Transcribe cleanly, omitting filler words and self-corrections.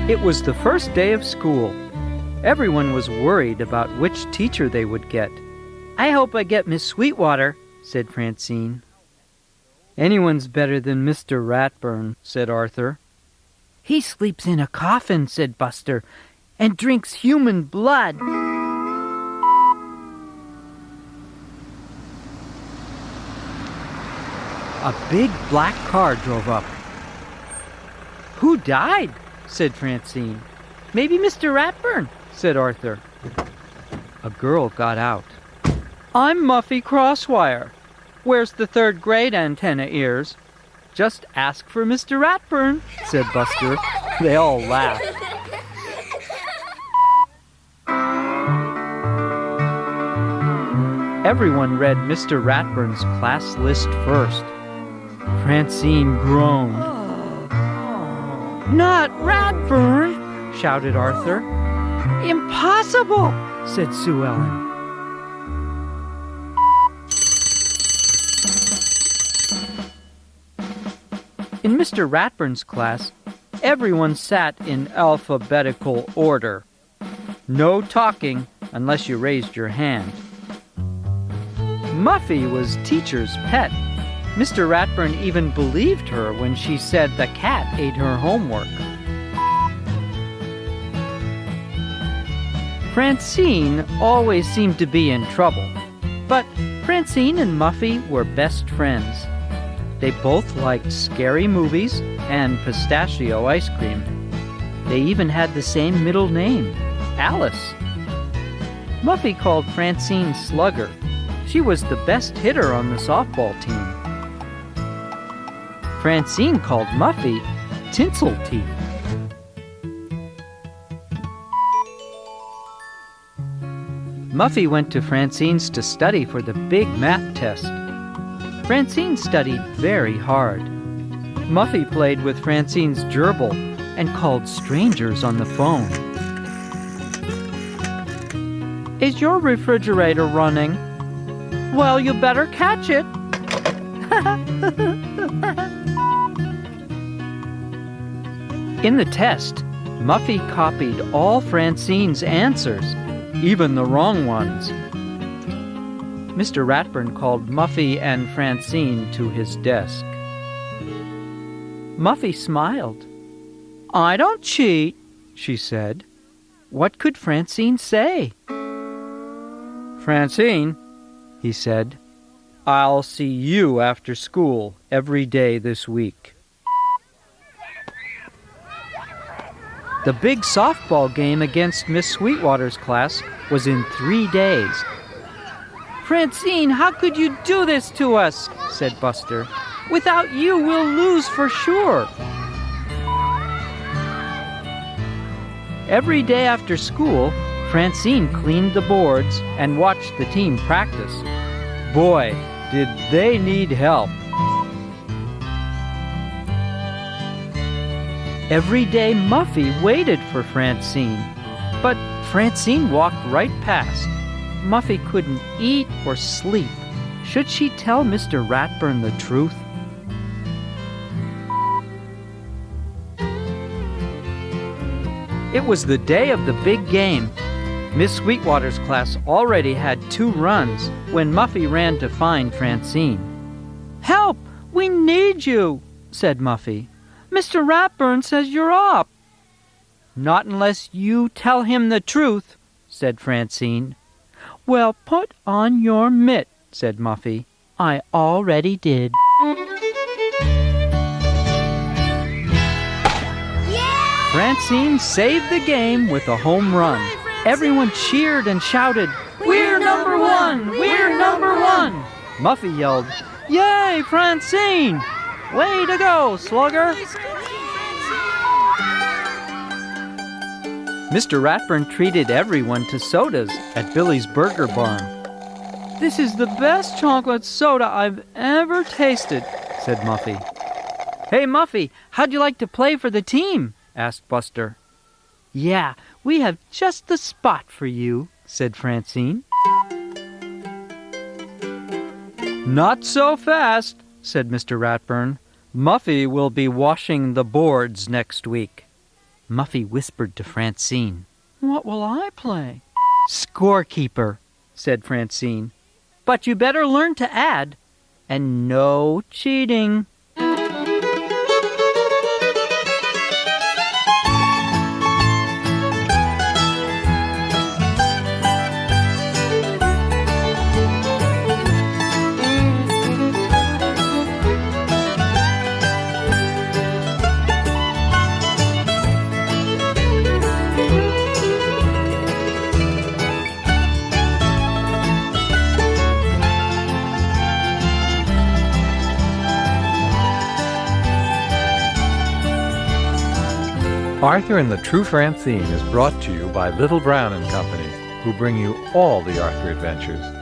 It was the first day of school. Everyone was worried about which teacher they would get. "I hope I get Miss Sweetwater," said Francine. "Anyone's better than Mr. Ratburn," said Arthur. "He sleeps in a coffin," said Buster, "and drinks human blood." A big black car drove up. "Who died?" said Francine. "Maybe Mr. Ratburn," said Arthur. A girl got out. "I'm Muffy Crosswire. Wears the 3rd grade antenna ears. Just ask for Mr. Ratburn," said Buster. They all laughed. Everyone read Mr. Ratburn's class list first. Francine groaned. "Not Ratburn!" shouted Arthur. "Impossible!" said Sue Ellen. In Mr. Ratburn's class, everyone sat in alphabetical order. No talking unless you raised your hand. Muffy was teacher's pet. Mr. Ratburn even believed her when she said the cat ate her homework. Francine always seemed to be in trouble, but Francine and Muffy were best friends. They both liked scary movies and pistachio ice cream. They even had the same middle name, Alice. Muffy called Francine Slugger. She was the best hitter on the softball team. Francine called Muffy Tinsel Teeth. Muffy went to Francine's to study for the big math test. Francine studied very hard. Muffy played with Francine's gerbil and called strangers on the phone. "Is your refrigerator running?" "Well, you better catch it." In the test, Muffy copied all Francine's answers, even the wrong ones. Mr. Ratburn called Muffy and Francine to his desk. Muffy smiled. "I don't cheat," she said. What could Francine say? "Francine," he said, "I'll see you after school every day this week." The big softball game against Miss Sweetwater's class was in 3 days. "Francine, how could you do this to us?" said Buster. "Without you, we'll lose for sure." Every day after school, Francine cleaned the boards and watched the team practice. Boy, did they need help. Every day Muffy waited for Francine, but Francine walked right past. Muffy couldn't eat or sleep. Should she tell Mr. Ratburn the truth? It was the day of the big game. Miss Sweetwater's class already had 2 runs when Muffy ran to find Francine. "Help! We need you!" said Muffy. "Mr. Ratburn says you're up." "Not unless you tell him the truth," said Francine. "Well, put on your mitt," said Muffy. "I already did." Yeah! Francine saved the game with a home run. Everyone cheered and shouted, "We're number 1! We're number 1!" Muffy yelled, "Yay, Francine! Way to go, Slugger!" Mr. Ratburn treated everyone to sodas at Billy's Burger Barn. "This is the best chocolate soda I've ever tasted," said Muffy. "Hey, Muffy, how'd you like to play for the team?" asked Buster. "Yeah, we have just the spot for you," said Francine. "Not so fast," said Mr. Ratburn. "Muffy will be washing the boards next week." Muffy whispered to Francine. "What will I play?" "Scorekeeper," said Francine. "But you better learn to add. And no cheating." Arthur and the True Francine is brought to you by Little Brown and Company, who bring you all the Arthur adventures.